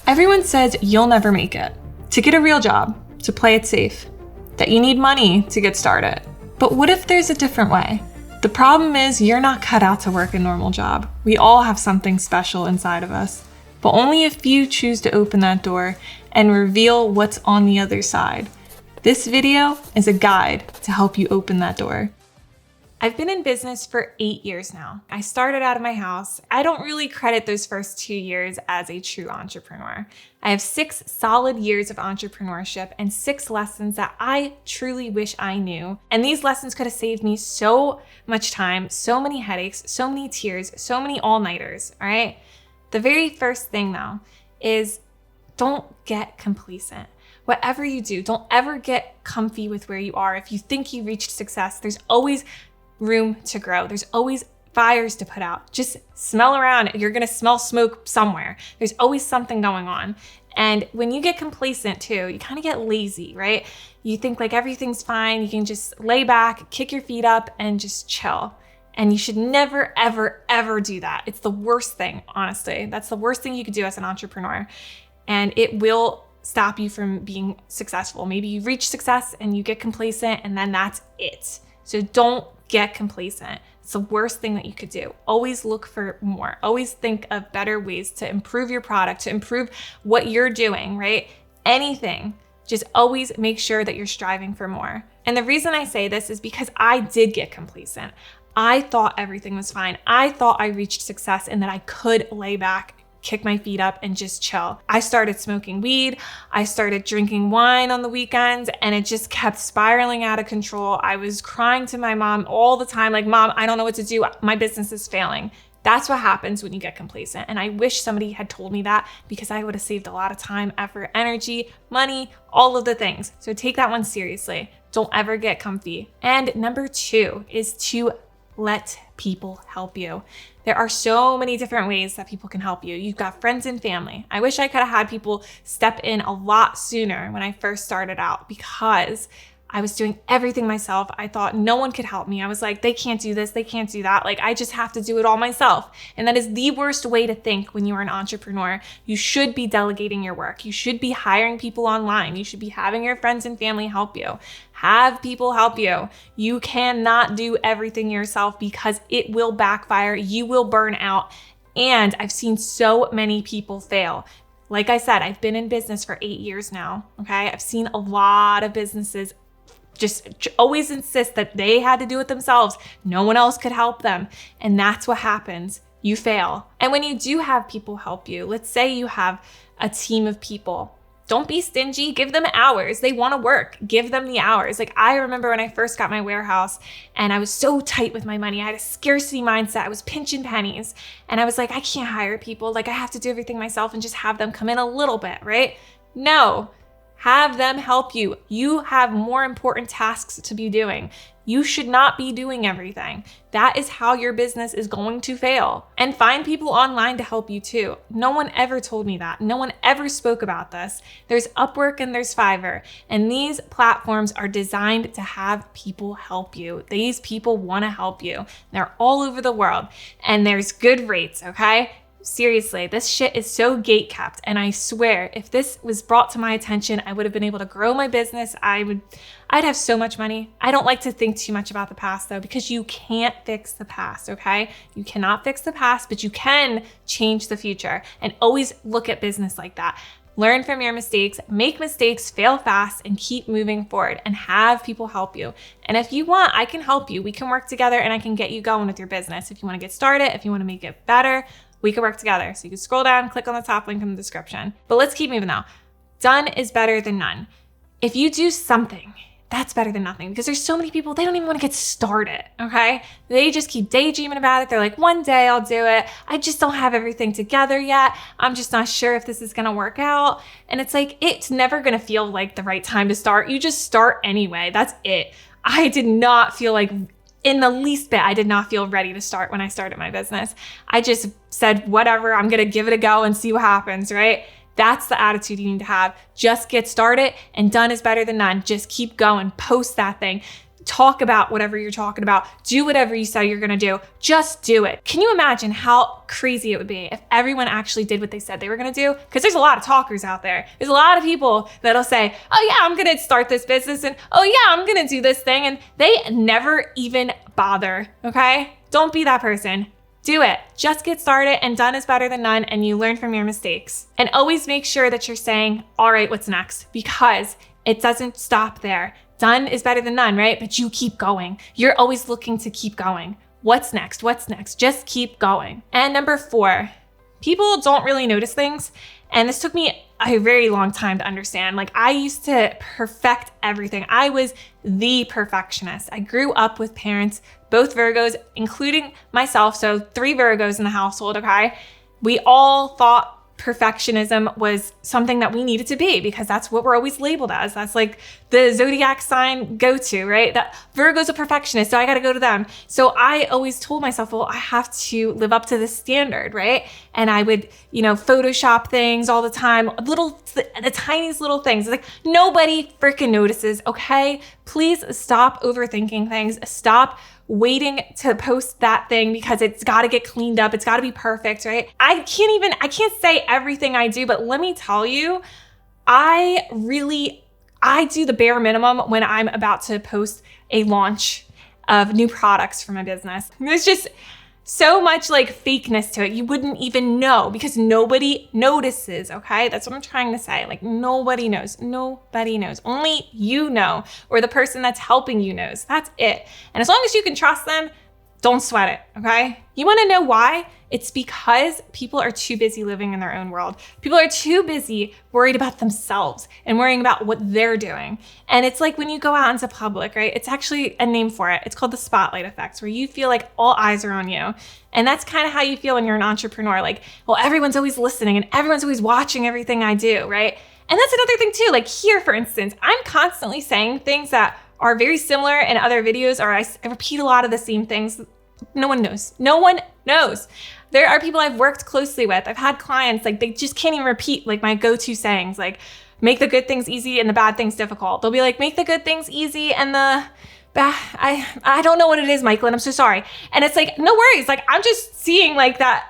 Everyone says you'll never make it, to get a real job, to play it safe, that you need money to get started. But what if there's a different way? The problem is you're not cut out to work a normal job. We all have something special inside of us, but only if you choose to open that door and reveal what's on the other side. This video is a guide to help you open that door. I've been in business for 8 years now. I started out of my house. I don't really credit those first 2 years as a true entrepreneur. I have 6 solid years of entrepreneurship and 6 lessons that I truly wish I knew. And these lessons could have saved me so much time, so many headaches, so many tears, so many all-nighters, all right? The very first thing though is don't get complacent. Whatever you do, don't ever get comfy with where you are. If you think you reached success, there's always room to grow. There's always fires to put out. Just smell around. You're gonna smell smoke somewhere. There's always something going on. And when you get complacent too, you kind of get lazy, right? You think like everything's fine. You can just lay back, kick your feet up and just chill. And you should never, ever, ever do that. It's the worst thing, honestly. That's the worst thing you could do as an entrepreneur. And it will stop you from being successful. Maybe you reach success and you get complacent and then that's it. So don't get complacent. It's the worst thing that you could do. Always look for more. Always think of better ways to improve your product, to improve what you're doing, right? Anything. Just always make sure that you're striving for more. And the reason I say this is because I did get complacent. I thought everything was fine. I thought I reached success and that I could lay back, kick my feet up and just chill. I started smoking weed. I started drinking wine on the weekends and it just kept spiraling out of control. I was crying to my mom all the time, like, Mom, I don't know what to do. My business is failing. That's what happens when you get complacent. And I wish somebody had told me that because I would have saved a lot of time, effort, energy, money, all of the things. So take that one seriously. Don't ever get comfy. And number 2 is to let people help you. There are so many different ways that people can help you. You've got friends and family. I wish I could have had people step in a lot sooner when I first started out because I was doing everything myself. I thought no one could help me. I was like, they can't do this, they can't do that. Like, I just have to do it all myself. And that is the worst way to think when you are an entrepreneur. You should be delegating your work. You should be hiring people online. You should be having your friends and family help you. Have people help you. You cannot do everything yourself because it will backfire. You will burn out. And I've seen so many people fail. Like I said, I've been in business for 8 years now, okay? I've seen a lot of businesses just always insist that they had to do it themselves. No one else could help them. And that's what happens. You fail. And when you do have people help you, let's say you have a team of people, don't be stingy. Give them hours. They want to work. Give them the hours. Like, I remember when I first got my warehouse and I was so tight with my money. I had a scarcity mindset. I was pinching pennies. And I was like, I can't hire people. Like, I have to do everything myself and just have them come in a little bit, right? No. Have them help you. You have more important tasks to be doing. You should not be doing everything. That is how your business is going to fail. And find people online to help you too. No one ever told me that. No one ever spoke about this. There's Upwork and there's Fiverr. And these platforms are designed to have people help you. These people want to help you. They're all over the world. And there's good rates, okay? Seriously, this shit is so gate kept. And I swear, if this was brought to my attention, I would have been able to grow my business. I'd have so much money. I don't like to think too much about the past though, because you can't fix the past, okay? You cannot fix the past, but you can change the future. And always look at business like that. Learn from your mistakes, make mistakes, fail fast, and keep moving forward and have people help you. And if you want, I can help you. We can work together and I can get you going with your business. If you want to get started, if you want to make it better, we can work together. So you can scroll down, click on the top link in the description. But let's keep moving now. Done is better than none. If you do something, that's better than nothing because there's so many people, they don't even want to get started, okay? They just keep daydreaming about it. They're like, one day I'll do it. I just don't have everything together yet. I'm just not sure if this is gonna work out. And it's like, it's never gonna feel like the right time to start. You just start anyway, that's it. I did not feel like in the least bit, I did not feel ready to start when I started my business. I just said, whatever, I'm gonna give it a go and see what happens, right? That's the attitude you need to have. Just get started and done is better than none. Just keep going, post that thing. talk about whatever you're talking about, do whatever you say you're gonna do, just do it. Can you imagine how crazy it would be if everyone actually did what they said they were gonna do? Because there's a lot of talkers out there. There's a lot of people that'll say, oh yeah, I'm gonna start this business, and oh yeah, I'm gonna do this thing, and they never even bother, okay? Don't be that person. Do it. Just get started, and done is better than none, and you learn from your mistakes. And always make sure that you're saying, all right, what's next? Because it doesn't stop there. Done is better than none, right? But you keep going. You're always looking to keep going. What's next? What's next? Just keep going. And number 4, people don't really notice things. And this took me a very long time to understand. Like, I used to perfect everything. I was the perfectionist. I grew up with parents, both Virgos, including myself. So 3 Virgos in the household, okay? We all thought perfectionism was something that we needed to be because that's what we're always labeled as. That's like the zodiac sign go-to, right? That Virgo's a perfectionist, so I got to go to them. So I always told myself, well, I have to live up to this standard, right? And I would, Photoshop things all the time, the tiniest little things. Like, nobody freaking notices, okay? Please stop overthinking things. Stop waiting to post that thing because it's got to get cleaned up. It's got to be perfect, right? I can't say everything I do, but let me tell you, I do the bare minimum when I'm about to post a launch of new products for my business. There's just so much like fakeness to it. You wouldn't even know because nobody notices, okay? That's what I'm trying to say. Like, nobody knows. Nobody knows. Only you know, or the person that's helping you knows. That's it. And as long as you can trust them, don't sweat it, okay? You wanna know why? It's because people are too busy living in their own world. People are too busy worried about themselves and worrying about what they're doing. And it's like when you go out into public, right? It's actually a name for it. It's called the spotlight effect, where you feel like all eyes are on you. And that's kind of how you feel when you're an entrepreneur. Like, well, everyone's always listening and everyone's always watching everything I do, right? And that's another thing too. Like here, for instance, I'm constantly saying things that are very similar in other videos, or I repeat a lot of the same things. No one knows. No one knows. There are people I've worked closely with. I've had clients, like, they just can't even repeat like my go-to sayings, like, make the good things easy and the bad things difficult. They'll be like, make the good things easy and the I don't know what it is, Michael, and I'm so sorry. And it's like, no worries. Like, I'm just seeing like that,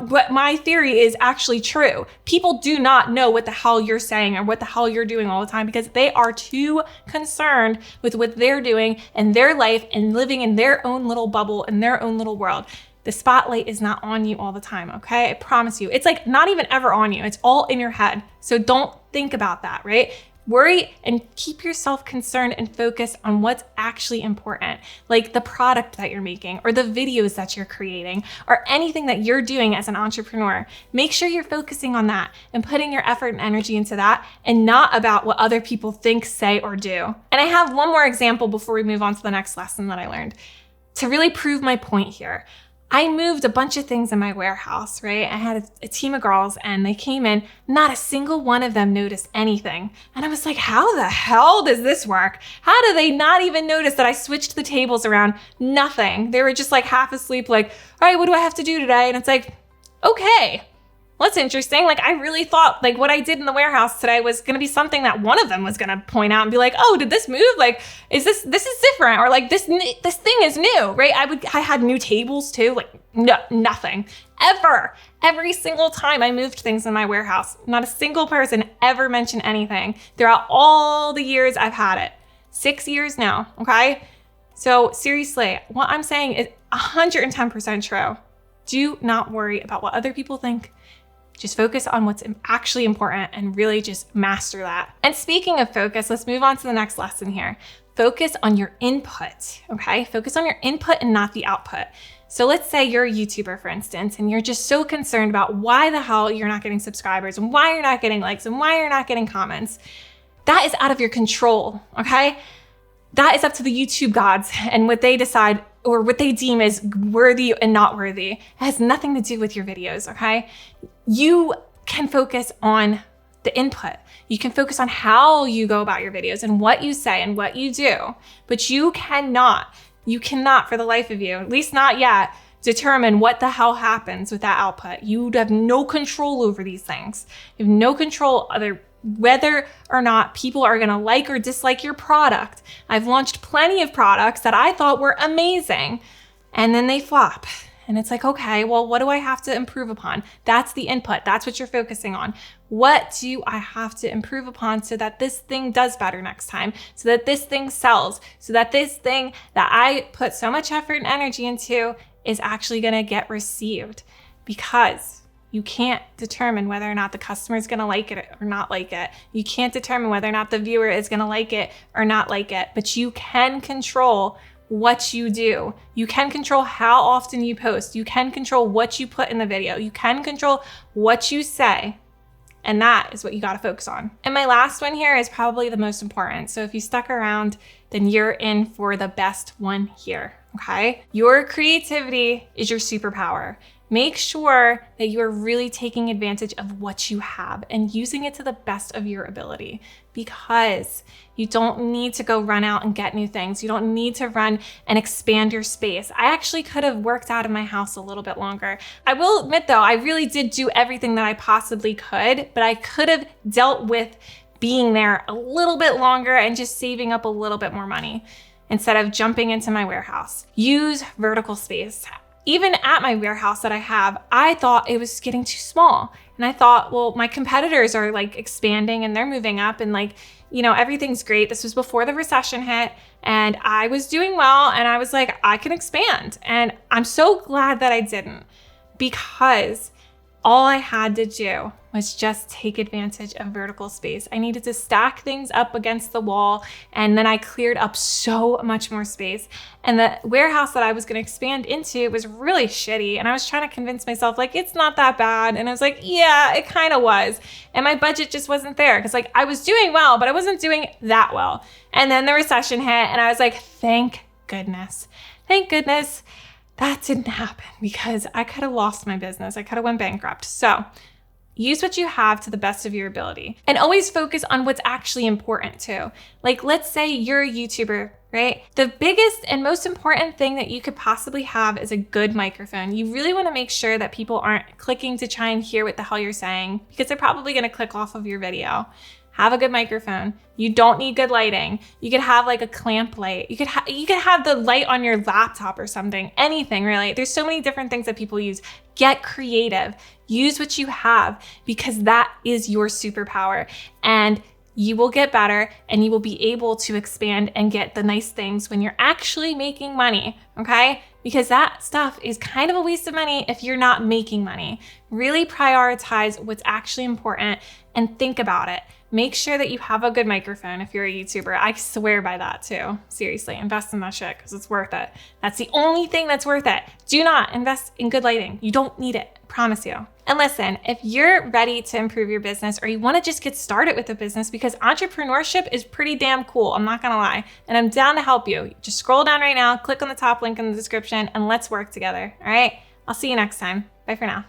what my theory is actually true. People do not know what the hell you're saying or what the hell you're doing all the time because they are too concerned with what they're doing in their life and living in their own little bubble, in their own little world. The spotlight is not on you all the time, okay? I promise you. It's like not even ever on you. It's all in your head. So don't think about that, right? Worry and keep yourself concerned and focused on what's actually important, like the product that you're making or the videos that you're creating or anything that you're doing as an entrepreneur. Make sure you're focusing on that and putting your effort and energy into that and not about what other people think, say, or do. And I have one more example before we move on to the next lesson that I learned to really prove my point here. I moved a bunch of things in my warehouse, right? I had a team of girls and they came in, not a single one of them noticed anything. And I was like, how the hell does this work? How do they not even notice that I switched the tables around? Nothing. They were just like half asleep, like, all right, what do I have to do today? And it's like, okay, well, that's interesting. Like, I really thought like what I did in the warehouse today was going to be something that one of them was going to point out and be like, oh, did this move? Like, this is different. Or like this thing is new, right? I had new tables too. Like, no, nothing ever. Every single time I moved things in my warehouse, not a single person ever mentioned anything throughout all the years I've had it. 6 years now. Okay. So seriously, what I'm saying is 110% true. Do not worry about what other people think. Just focus on what's actually important and really just master that. And speaking of focus, let's move on to the next lesson here. Focus on your input, okay? Focus on your input and not the output. So let's say you're a YouTuber, for instance, and you're just so concerned about why the hell you're not getting subscribers and why you're not getting likes and why you're not getting comments. That is out of your control, okay? That is up to the YouTube gods and what they decide or what they deem is worthy and not worthy. It has nothing to do with your videos, okay? You can focus on the input. You can focus on how you go about your videos and what you say and what you do, but you cannot for the life of you, at least not yet, determine what the hell happens with that output. You have no control over these things. You have no control whether or not people are gonna like or dislike your product. I've launched plenty of products that I thought were amazing, and then they flop. And it's like, okay, well, what do I have to improve upon? That's the input. That's what you're focusing on. What do I have to improve upon so that this thing does better next time? So that this thing sells? So that this thing that I put so much effort and energy into is actually gonna get received? Because you can't determine whether or not the customer is gonna like it or not like it. You can't determine whether or not the viewer is gonna like it or not like it, but you can control what you do. You can control how often you post. You can control what you put in the video. You can control what you say. And that is what you gotta focus on. And my last one here is probably the most important. So if you stuck around, then you're in for the best one here, okay? Your creativity is your superpower. Make sure that you are really taking advantage of what you have and using it to the best of your ability, because you don't need to go run out and get new things. You don't need to run and expand your space. I actually could have worked out of my house a little bit longer. I will admit though, I really did do everything that I possibly could, but I could have dealt with being there a little bit longer and just saving up a little bit more money instead of jumping into my warehouse. Use vertical space. Even at my warehouse that I have, I thought it was getting too small. And I thought, well, my competitors are like expanding and they're moving up and like, you know, everything's great. This was before the recession hit and I was doing well and I was like, I can expand. And I'm so glad that I didn't, because all I had to do was just take advantage of vertical space. I needed to stack things up against the wall, and then I cleared up so much more space. And the warehouse that I was gonna expand into was really shitty, and I was trying to convince myself like, it's not that bad. And I was like, yeah, it kind of was. And my budget just wasn't there, because like I was doing well, but I wasn't doing that well. And then the recession hit, and I was like, thank goodness. Thank goodness that didn't happen, because I could have lost my business. I could have went bankrupt. So use what you have to the best of your ability, and always focus on what's actually important too. Like, let's say you're a YouTuber, right? The biggest and most important thing that you could possibly have is a good microphone. You really want to make sure that people aren't clicking to try and hear what the hell you're saying, because they're probably going to click off of your video. Have a good microphone. You don't need good lighting. You could have like a clamp light. You could have the light on your laptop or something, anything really. There's so many different things that people use. Get creative. Use what you have, because that is your superpower. And you will get better and you will be able to expand and get the nice things when you're actually making money, okay? Because that stuff is kind of a waste of money if you're not making money. Really prioritize what's actually important and think about it. Make sure that you have a good microphone if you're a YouTuber. I swear by that too. Seriously, invest in that shit because it's worth it. That's the only thing that's worth it. Do not invest in good lighting. You don't need it, I promise you. And listen, if you're ready to improve your business, or you want to just get started with a business, because entrepreneurship is pretty damn cool, I'm not gonna lie, and I'm down to help you. Just scroll down right now, click on the top link in the description, and let's work together, all right? I'll see you next time. Bye for now.